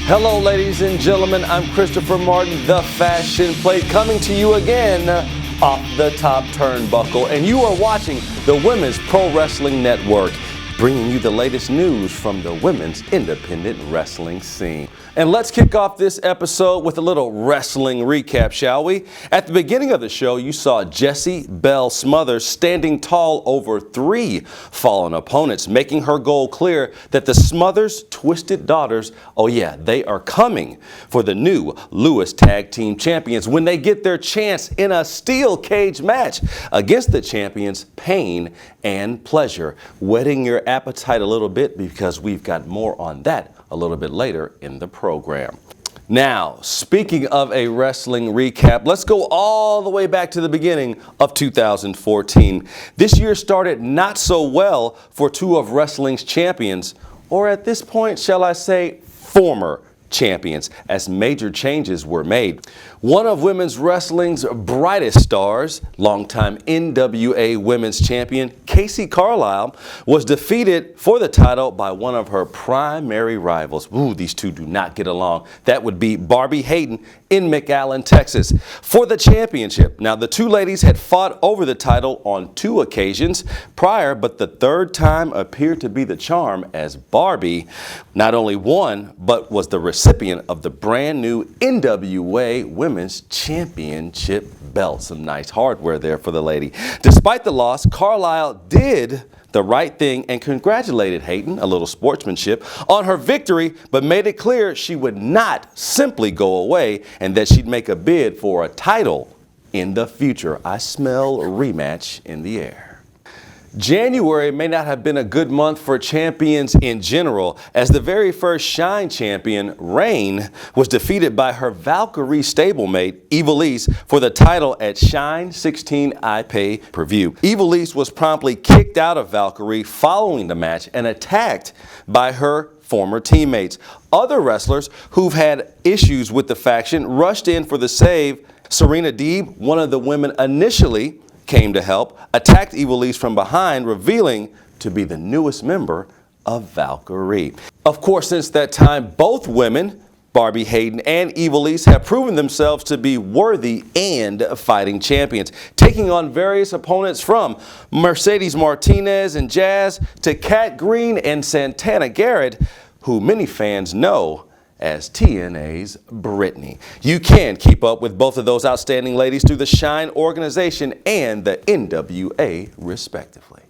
Hello, ladies and gentlemen. I'm Christopher Martin, the Fashion Plate, coming to you again off the top turnbuckle. And you are watching the Women's Pro Wrestling Network, bringing you the latest news from the women's independent wrestling scene. And let's kick off this episode with a little wrestling recap, shall we? At the beginning of the show, you saw Jessie, Belle, Smothers standing tall over 3 fallen opponents, making her goal clear that the Smothers Twisted Daughters, oh yeah, they are coming for the new Lewis Tag Team Champions when they get their chance in a steel cage match against the champions Pain and Pleasure, whetting your appetite a little bit because we've got more on that a little bit later in the program. Now, speaking of a wrestling recap, let's go all the way back to the beginning of 2014. This year started not so well for 2 of wrestling's champions, or at this point, shall I say, former champions, as major changes were made. One of women's wrestling's brightest stars, longtime NWA Women's Champion Casey Carlisle, was defeated for the title by one of her primary rivals. Ooh, these two do not get along. That would be Barbie Hayden in McAllen, Texas, for the championship. Now, the 2 ladies had fought over the title on 2 occasions prior, but the 3rd time appeared to be the charm, as Barbie not only won, but was the recipient of the brand new NWA Women's Championship belt. Some nice hardware there for the lady. Despite the loss, Carlisle did the right thing and congratulated Hayden, a little sportsmanship, on her victory, but made it clear she would not simply go away and that she'd make a bid for a title in the future. I smell a rematch in the air. January may not have been a good month for champions in general, as the very first Shine champion, Rain, was defeated by her Valkyrie stablemate, Evilise, for the title at Shine 16 iPay-per-view. Evilise was promptly kicked out of Valkyrie following the match and attacked by her former teammates. Other wrestlers who've had issues with the faction rushed in for the save. Serena Deeb, one of the women initially came to help, attacked Evilise from behind, revealing to be the newest member of Valkyrie. Of course, since that time, both women, Barbie Hayden and Evilise, have proven themselves to be worthy and fighting champions, taking on various opponents from Mercedes Martinez and Jazz to Kat Green and Santana Garrett, who many fans know as TNA's Brittany. You can keep up with both of those outstanding ladies through the Shine organization and the NWA, respectively.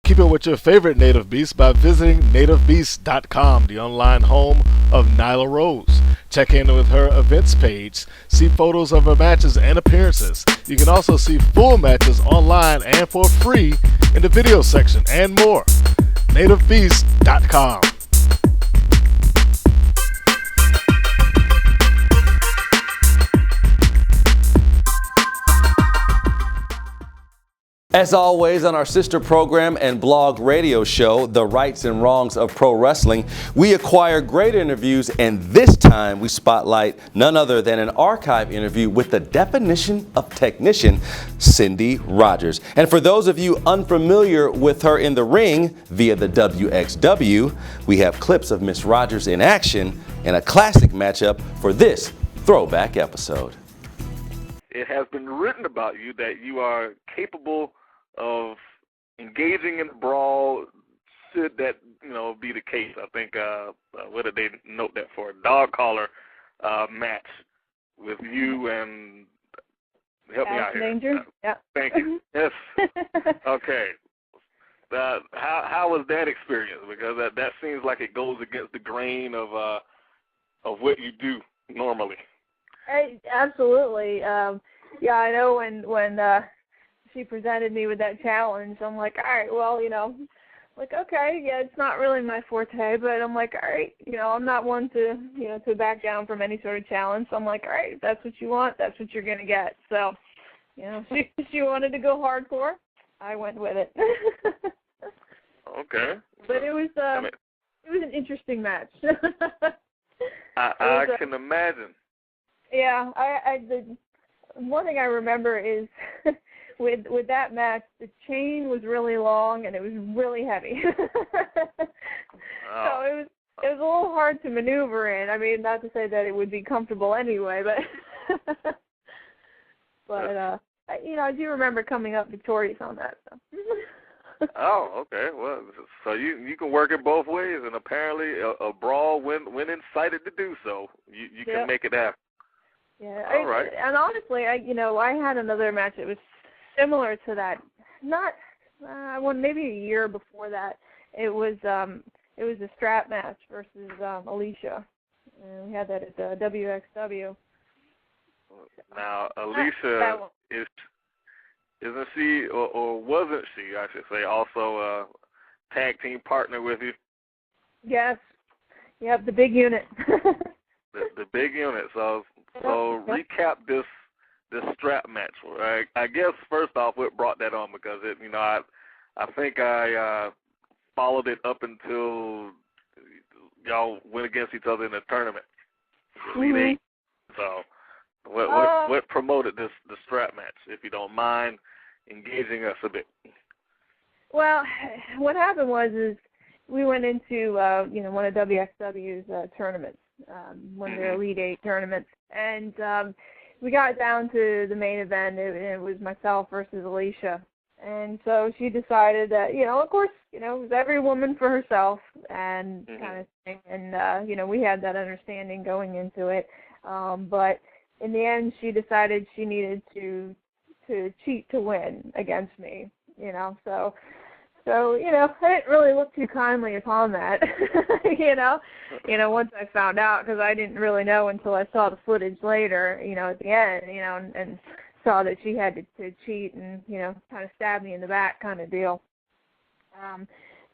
Keep it with your favorite Native Beast by visiting nativebeast.com, the online home of Nyla Rose. Check in with her events page, see photos of her matches and appearances. You can also see full matches online and for free in the video section and more. nativebeast.com. As always, on our sister program and blog radio show, The Rights and Wrongs of Pro Wrestling, we acquire great interviews, and this time we spotlight none other than an archive interview with the definition of technician, Cindy Rogers. And for those of you unfamiliar with her in the ring via the WXW, we have clips of Miss Rogers in action in a classic matchup for this throwback episode. It has been written about you that you are capable of engaging in a brawl. Should that, be the case? I think, what did they note that for? A dog collar match with you and, help me out here. Danger? Yeah. Thank you. Yes. Okay. How was that experience? Because that seems like it goes against the grain of what you do normally. Absolutely. Yeah, I know when she presented me with that challenge, I'm like, all right, well, okay, yeah, it's not really my forte, but I'm like, all right, I'm not one to, to back down from any sort of challenge. So I'm like, all right, if that's what you want, that's what you're going to get. So, she wanted to go hardcore. I went with it. Okay. But it was was an interesting match. I can imagine. Yeah, the one thing I remember is with that match, the chain was really long and it was really heavy. So it was a little hard to maneuver in. I mean, not to say that it would be comfortable anyway, but I do remember coming up victorious on that. So. Oh, okay. Well, so you can work it both ways, and apparently a brawl, when incited to do so, you can make it happen. Yeah. All right. And honestly, I had another match that was similar to that. Not maybe a year before that. It was a strap match versus Alicia. And we had that at the WXW. Now, Alicia isn't she, or wasn't she, I should say, also a tag team partner with you? Yes. Yep, the big unit. the big unit. So recap this strap match. I guess first off, what brought that on, because I think I followed it up until y'all went against each other in a tournament. Elite Eight. So what promoted the strap match, if you don't mind engaging us a bit? Well, what happened was we went into one of WXW's tournaments, one of their Elite Eight tournaments, and we got down to the main event. It was myself versus Alicia, and so she decided that of course it was every woman for herself and kind of thing, and we had that understanding going into it, but in the end she decided she needed to cheat to win against me, so I didn't really look too kindly upon that, once I found out, because I didn't really know until I saw the footage later, at the end, and saw that she had to cheat and, kind of stab me in the back kind of deal.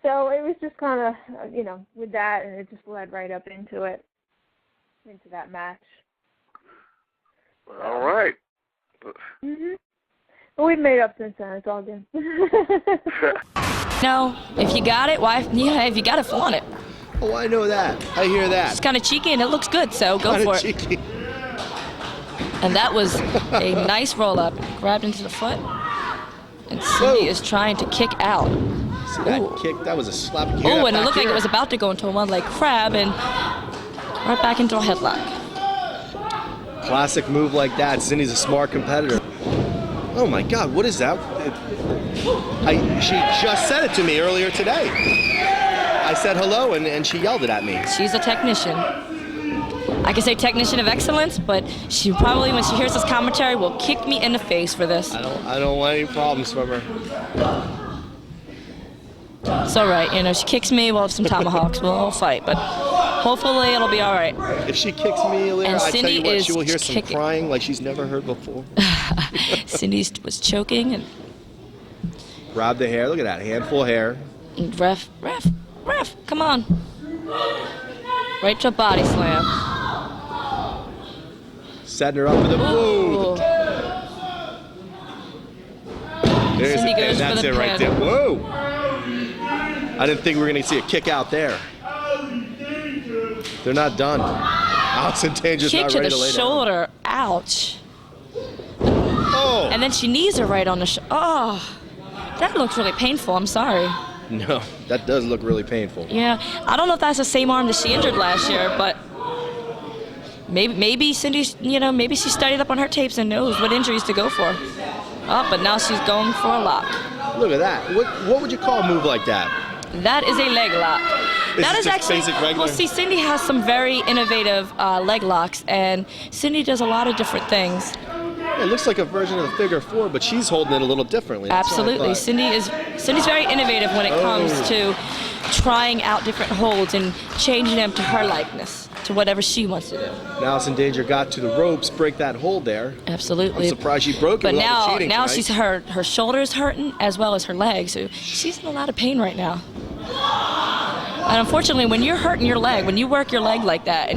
So it was just kind of, with that, and it just led right up into that match. All right. Well, we've made up since then. It's all good. No, if you got it, why? Yeah, if you got it, flaunt it. Oh, I know that. I hear that. It's kind of cheeky and it looks good, so go for it. And that was a nice roll-up. Grabbed into the foot. And Cindy is trying to kick out. See that kick? That was a slap. Oh, and it looked like it was about to go into a one-leg crab and right back into a headlock. Classic move like that. Cindy's a smart competitor. Oh my God, what is that? She just said it to me earlier today. I said hello and she yelled it at me. She's a technician. I can say technician of excellence, but she probably, when she hears this commentary, will kick me in the face for this. I don't want any problems from her. It's all right, she kicks me, we'll have some tomahawks, we'll fight, but hopefully it'll be all right. If she kicks me later, I tell you what, she will hear some kicking. crying like she's never heard before. Cindy was choking and grab the hair. Look at that handful of hair. And ref, come on. Right to a body slam. Setting her up for the move. There's Cindy goes that's for the it right there. Whoa! I didn't think we were going to see a kick out there. They're not done. Allison Danger's not ready to lay down. Kick to the shoulder. Ouch. Oh! And then she knees her right on the shoulder. Oh, that looks really painful. I'm sorry. No, that does look really painful. Yeah, I don't know if that's the same arm that she injured last year, but maybe Cindy's, maybe she studied up on her tapes and knows what injuries to go for. Oh, but now she's going for a lock. Look at that. What would you call a move like that? That is a leg lock. That is actually, basic regular? well, see, Cindy has some very innovative leg locks, and Cindy does a lot of different things. It looks like a version of the figure four, but she's holding it a little differently. That's Absolutely. Cindy's very innovative when it comes to trying out different holds and changing them to her likeness, to whatever she wants to do. Now Allison Danger got to the ropes, break that hold there. Absolutely. I'm surprised she broke it. But with all the cheating now tonight. she's her shoulder's hurting as well as her legs. So she's in a lot of pain right now. And unfortunately, when you're hurting your leg, when you work your leg like that,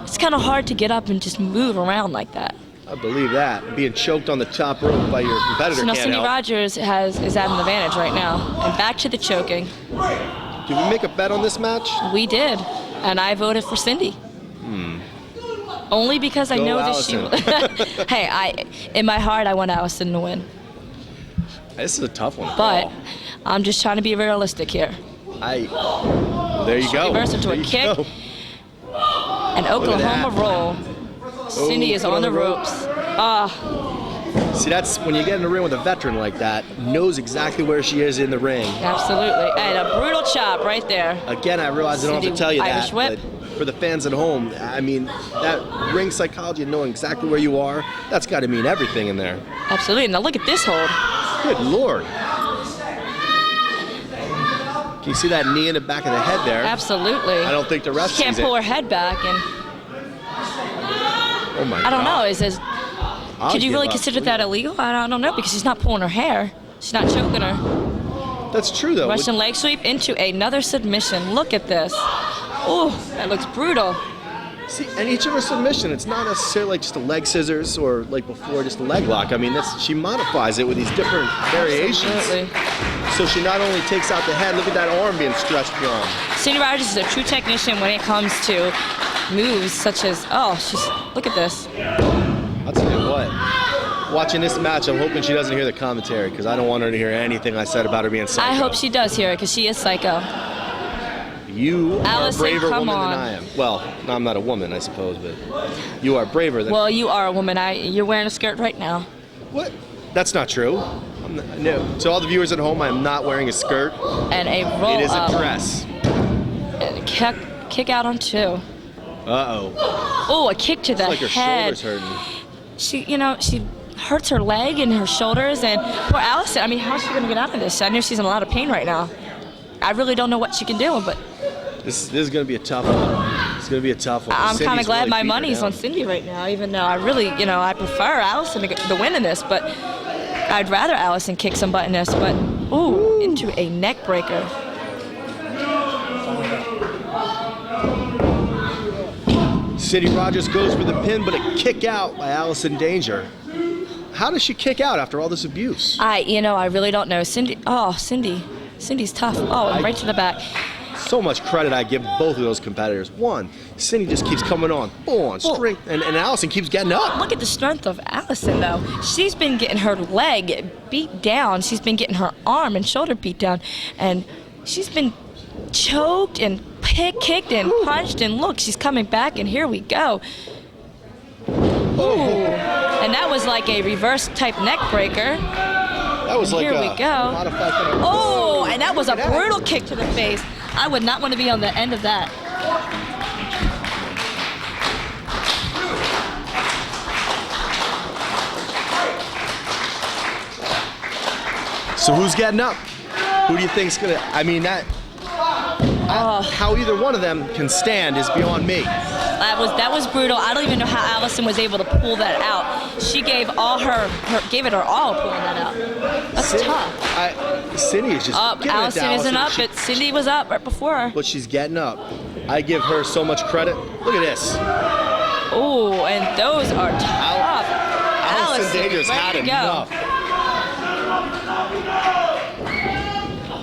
it's kind of hard to get up and just move around like that. I believe that. Being choked on the top rope by your competitor So now can't Cindy help. Rogers is at an advantage right now. And back to the choking. Did we make a bet on this match? We did, and I voted for Cindy. Only because I Go know that Allison. she. Hey, in my heart, I want Allison to win. This is a tough one. But I'm just trying to be realistic here. There you go. Reverse into There a you kick. go. An Oklahoma that. roll. Cindy is put on the ropes. See, that's when you get in the ring with a veteran like that, knows exactly where she is in the ring. Absolutely. And a brutal chop right there. Again, I realize I don't have to Cindy, tell you Irish that, whip. but for the fans at home, I mean, that ring psychology and knowing exactly where you are, that's got to mean everything in there. Absolutely. Now look at this hold. Good Lord. Can you see that knee in the back of the head there? Absolutely. I don't think the ref She can't sees pull it. her head back, and Oh my I don't know. I'll Could you give really up. consider that illegal? I don't know, because she's not pulling her hair. She's not choking her. That's true, though. Russian leg sweep into another submission. Look at this. Oh, that looks brutal. See, and each of her submission, it's not necessarily like just a leg scissors or like before just a leg lock. I mean, she modifies it with these different variations. Absolutely. So she not only takes out the head, look at that arm being stretched beyond. Cindy Rogers is a true technician when it comes to moves such as, look at this. I'll tell you what, watching this match, I'm hoping she doesn't hear the commentary because I don't want her to hear anything I said about her being psycho. I hope she does hear it, because she is psycho. You Allison, are a braver come woman on. than I am. Well, no, I'm not a woman, I suppose, but you are braver than Well, you are a woman. You're wearing a skirt right now. What? That's not true. No. To all the viewers at home, I am not wearing a skirt. And a roll It is up. a dress. And a kick out on two. Uh-oh. Oh, a kick to the It's like her head. shoulders hurting. She hurts her leg and her shoulders, and poor Allison, I mean, how's she gonna get out of this? I know she's in a lot of pain right now. I really don't know what she can do, but This is going to be a tough one. It's going to be a tough one. I'm kind Cindy's of glad really my beating her money's down. on Cindy right now, even though I really, I prefer Allison to win in this, but I'd rather Allison kick some butt in this, but, ooh, into a neck breaker. Cindy Rogers goes for the pin, but a kick out by Allison Danger. How does she kick out after all this abuse? I really don't know. Cindy's tough. Oh, and right to the back. So much credit I give both of those competitors. One, Cindy just keeps coming on, full on strength, and Allison keeps getting up. Look at the strength of Allison, though. She's been getting her leg beat down. She's been getting her arm and shoulder beat down. And she's been choked and kicked and punched. And look, she's coming back, and here we go. Ooh. And that was like a reverse type neck breaker. That was like Here a we go. modified kind of- Oh, and that was a Look at that. brutal kick to the face. I would not want to be on the end of that. So who's getting up? Who do you think's gonna? I mean, how either one of them can stand is beyond me. That was brutal. I don't even know how Allison was able to pull that out. She gave gave it her all pulling that out. That's tough. Cindy is just Up. giving it to Allison isn't up, She- but Cindy was up right before her. But she's getting up. I give her so much credit. Look at this. Oh, and those are tough. Allison Danger's ready had to go. enough.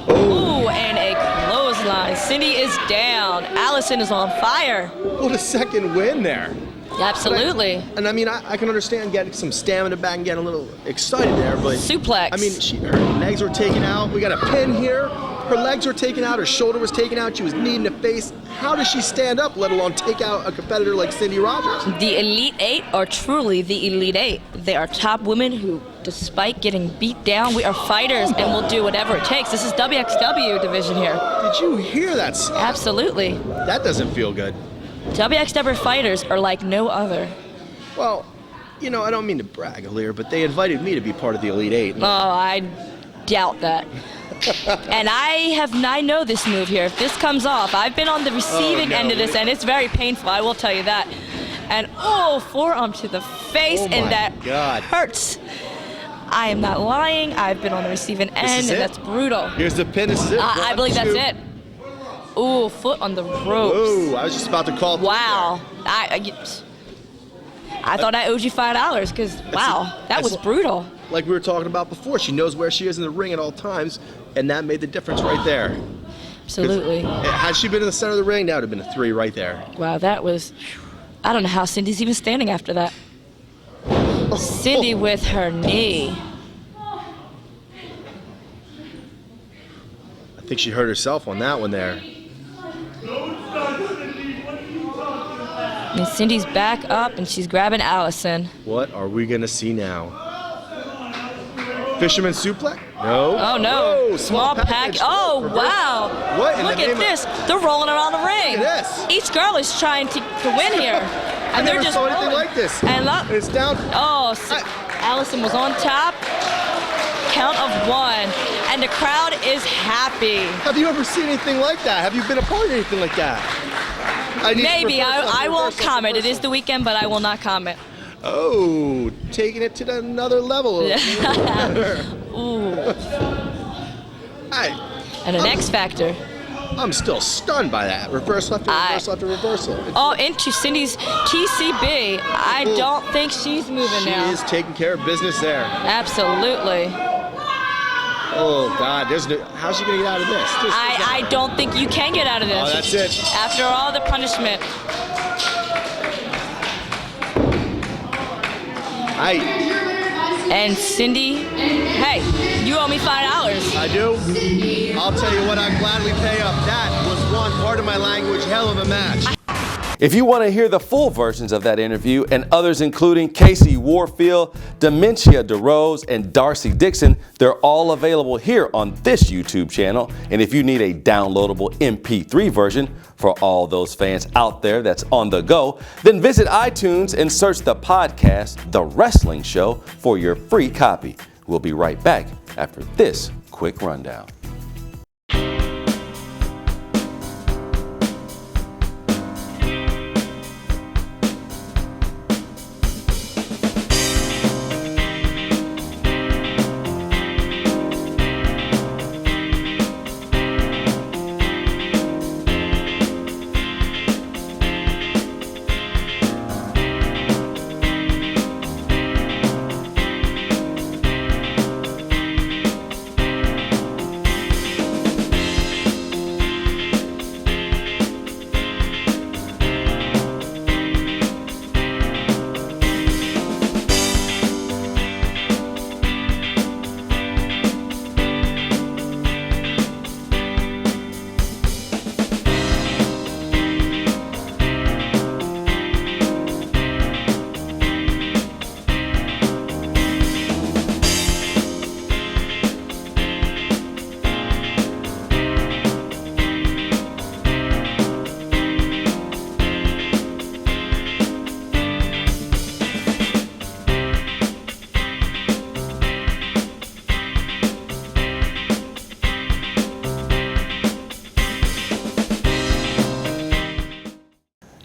Ooh, and a clothesline. Cindy is down. Allison is on fire. What a second win there. Absolutely. And I mean, I can understand getting some stamina back and getting a little excited there, but Suplex. I mean, her legs were taken out. We got a pin here. Her legs were taken out. Her shoulder was taken out. She was knee in the face. How does she stand up, let alone take out a competitor like Cindy Rogers? The Elite Eight are truly the Elite Eight. They are top women who, despite getting beat down, we are fighters and will do whatever it takes. This is WXW division here. Did you hear that? Absolutely. That doesn't feel good. WXW fighters are like no other. Well, I don't mean to brag, Aaliyah, but they invited me to be part of the Elite Eight. Oh, I doubt that. And I know this move here. If this comes off, I've been on the receiving end of this, and it's very painful, I will tell you that. And forearm to the face, Oh and my that God. hurts. I am not lying. I've been on the receiving end, is and it? that's brutal. Here's the pin. This is it. I One, believe that's two. it. Ooh, foot on the ropes. Ooh, I was just about to call. Wow. I thought I owed you $5 because, wow, that was brutal. Like we were talking about before, she knows where she is in the ring at all times, and that made the difference right there. Absolutely. Had she been in the center of the ring, that would have been a 3 right there. Wow, that was... I don't know how Cindy's even standing after that. Cindy with her knee. I think she hurt herself on that one there. And Cindy's back up and she's grabbing Allison. What are we going to see now? Fisherman suplex? No. Oh, no. Whoa, Small pack. Oh, reverse. wow. What in Look the name at this. They're rolling around the ring. Look at this. Each girl is trying to win here. I And they're never just saw anything rolling. like this. And look. It's down. Oh, Allison was on top. Count of 1. And the crowd is happy. Have you ever seen anything like that? Have you been a part of anything like that? Maybe. I won't comment. It is the weekend, but I will not comment. Oh, taking it to another level. Ooh. And an X Factor. I'm still stunned by that. Reversal after reversal after reversal. Oh, into Cindy's TCB. I don't think she's moving now. She is taking care of business there. Absolutely. Oh, God. How's she going to get out of this? I don't think you can get out of this. Oh, that's it. After all the punishment. And Cindy, hey, you owe me $5. I do. I'll tell you what, I'd gladly pay up. That was one part of my language, hell of a match. If you want to hear the full versions of that interview and others including Casey Warfield, Dementia DeRose, and Darcy Dixon, they're all available here on this YouTube channel. And if you need a downloadable MP3 version for all those fans out there that's on the go, then visit iTunes and search the podcast, The Wrestling Show, for your free copy. We'll be right back after this quick rundown.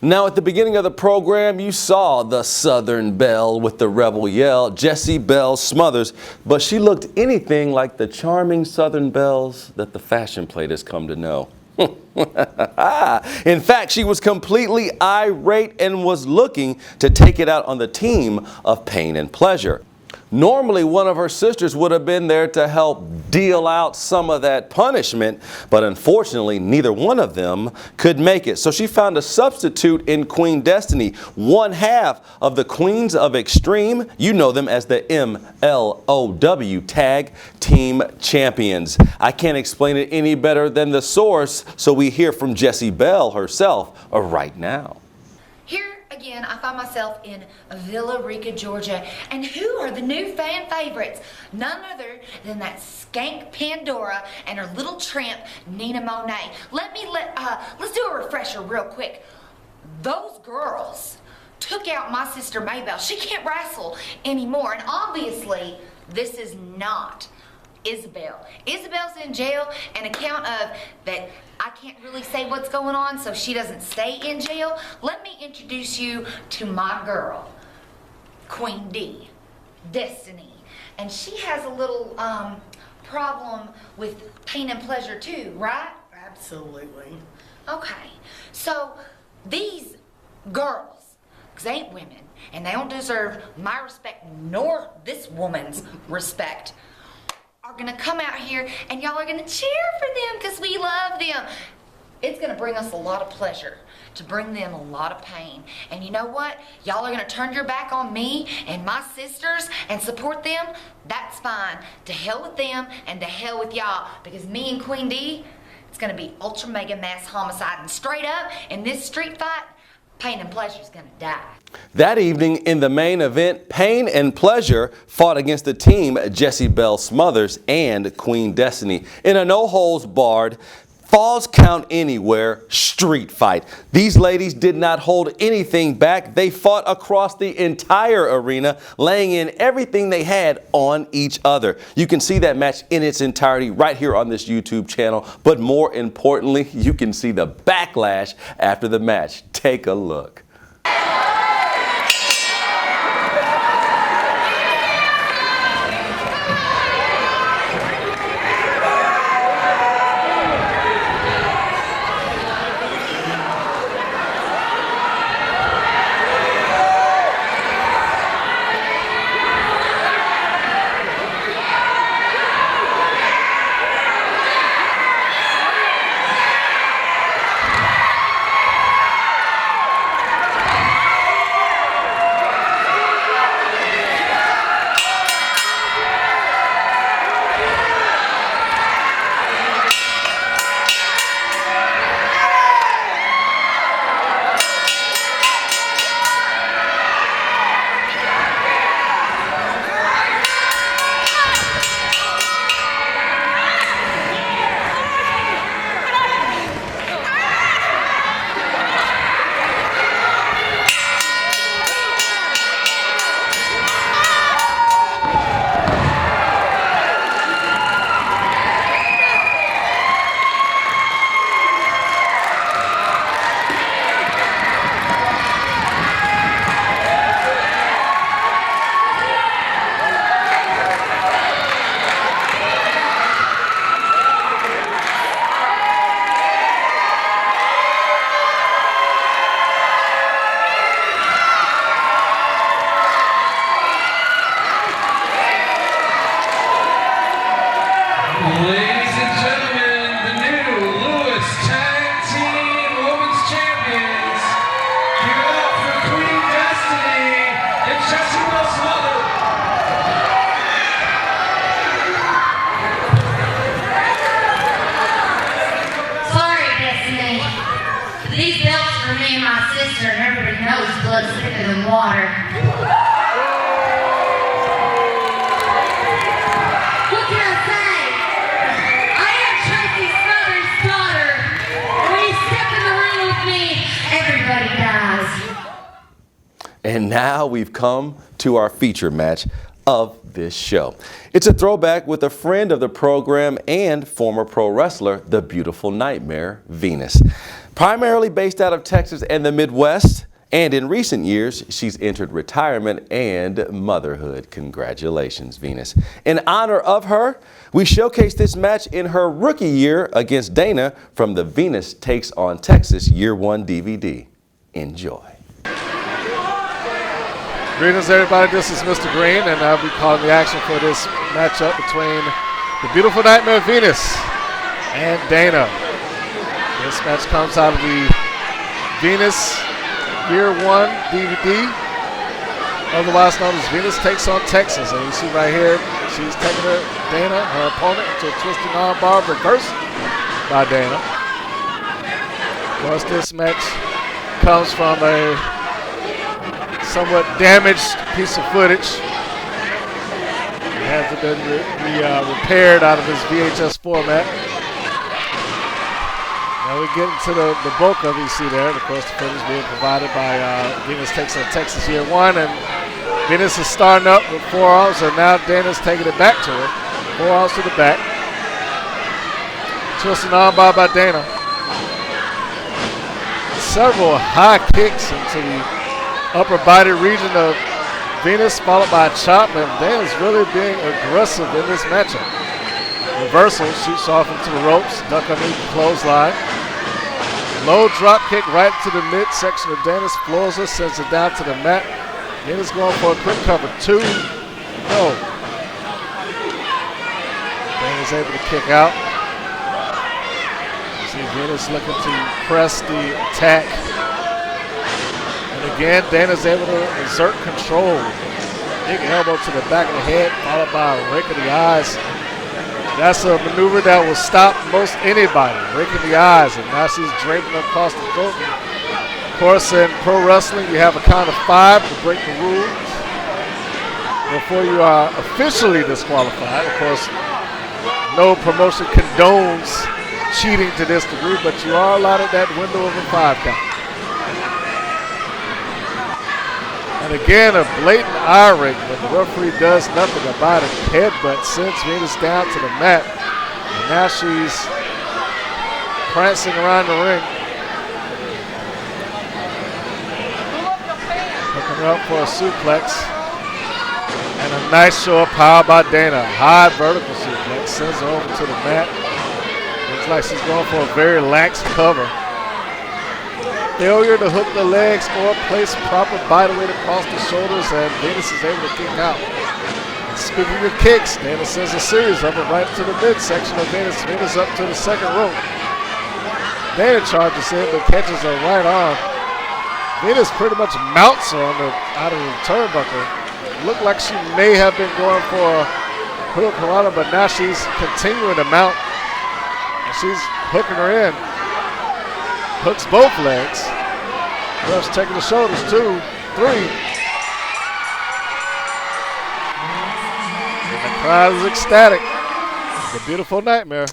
Now, at the beginning of the program, you saw the Southern Belle with the rebel yell, Jessie Belle Smothers, but she looked anything like the charming Southern belles that the fashion plate has come to know. In fact, she was completely irate and was looking to take it out on the team of Pain and Pleasure. Normally, one of her sisters would have been there to help deal out some of that punishment, but unfortunately, neither one of them could make it. So she found a substitute in Queen Destiny, one half of the Queens of Extreme. You know them as the MLOW Tag Team Champions. I can't explain it any better than the source, so we hear from Jessie Belle herself right now. Here again, I find myself in Villa Rica, Georgia, and who are the new fan favorites? None other than that skank Pandora and her little tramp Nina Monet. Let's do a refresher real quick. Those girls took out my sister Maybelle. She can't wrestle anymore, and obviously this is not Isabel. Isabel's in jail, an account of that I can't really say what's going on, so she doesn't stay in jail. Let me introduce you to my girl, Queen D, Destiny. And she has a little problem with Pain and Pleasure too, right? Absolutely. Okay, so these girls, because they ain't women, and they don't deserve my respect nor this woman's respect, are gonna come out here and y'all are gonna cheer for them because we love them. It's gonna bring us a lot of pleasure to bring them a lot of pain. And you know what? Y'all are gonna turn your back on me and my sisters and support them. That's fine. To hell with them and to hell with y'all, because me and Queen D, it's gonna be ultra mega mass homicide. And straight up, in this street fight, Pain and Pleasure's gonna die. That evening in the main event, Pain and Pleasure fought against the team Jessie, Belle, Smothers, and Queen Destiny in a no-holds-barred, falls count anywhere street fight. These ladies did not hold anything back. They fought across the entire arena, laying in everything they had on each other. You can see that match in its entirety right here on this YouTube channel. But more importantly, you can see the backlash after the match. Take a look. Ladies and gentlemen, the new Lewis Tag Team Women's Champions. Give it up for Queen Destiny and Jessie, Belle, Smothers. Sorry, Destiny. These belts for me and my sister, and everybody knows blood's thicker than water. What can I say? I am Tracy Smothers' daughter. And when you step in the ring with me, everybody dies. And now we've come to our feature match of this show. It's a throwback with a friend of the program and former pro wrestler, the beautiful Nightmare, Venus. Primarily based out of Texas and the Midwest, and in recent years, she's entered retirement and motherhood. Congratulations, Venus. In honor of her, we showcase this match in her rookie year against Dana from the Venus Takes on Texas Year 1 DVD. Enjoy. Greetings, everybody. This is Mr. Green, and I'll be calling the action for this matchup between the beautiful Nightmare Venus and Dana. This match comes out of the Venus Year 1 DVD, otherwise known as Venus Takes on Texas. And you see right here, she's taking Dana, her opponent, into a twisting armbar reversed by Dana. Of course, this match comes from a somewhat damaged piece of footage. It has been repaired out of this VHS format. Now we get into the bulk of it, you see there. And of course, the footage being provided by Venus Takes on Texas Year 1. And Venus is starting up with forearms, and now Dana's taking it back to her. Forearms to the back. Twisting armbar by Dana. Several high kicks into the upper body region of Venus, followed by a chop, and Dana's really being aggressive in this matchup. Reversal, shoots off into the ropes, duck underneath the clothesline. Low drop kick right to the midsection of Dana's, floors her, sends her down to the mat. Dana's going for a quick cover. 2, no. Dana's able to kick out. See Venus looking to press the attack. And again, Dana's able to exert control. Big elbow to the back of the head, followed by a rake of the eyes. That's a maneuver that will stop most anybody, raking the eyes, and now she's draping across the throat. Of course, in pro wrestling, you have a count of 5 to break the rules before you are officially disqualified. Of course, no promotion condones cheating to this degree, but you are allotted that window of a 5 count. And again, a blatant eye rake, but the referee does nothing about it. Headbutt sends Venus down to the mat. And now she's prancing around the ring. Hooking her up for a suplex. And a nice show of power by Dana. High vertical suplex sends her over to the mat. Looks like she's going for a very lax cover. Failure to hook the legs or place proper body weight across the shoulders, and Venus is able to kick out. And speaking of kicks, Dana sends a series of them right to the midsection of Venus. Venus up to the second rope. Dana charges in but catches her right arm. Venus pretty much mounts her out of the turnbuckle. Looked like she may have been going for a hurricanrana, but now she's continuing to mount. And she's hooking her in. Hooks both legs. Ref's checking the shoulders, 2, 3. And the crowd is ecstatic. The beautiful nightmare.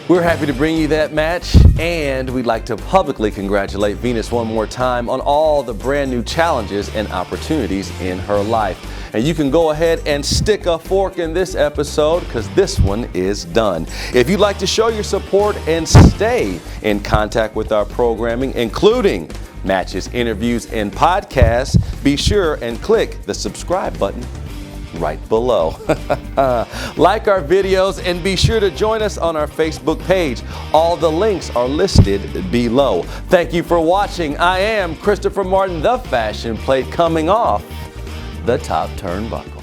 We're happy to bring you that match, and we'd like to publicly congratulate Venus one more time on all the brand new challenges and opportunities in her life. And you can go ahead and stick a fork in this episode because this one is done. If you'd like to show your support and stay in contact with our programming, including matches, interviews, and podcasts, be sure and click the subscribe button right below. Like our videos and be sure to join us on our Facebook page. All the links are listed below. Thank you for watching. I am Christopher Martin, the Fashion Plate, coming off the top turnbuckle.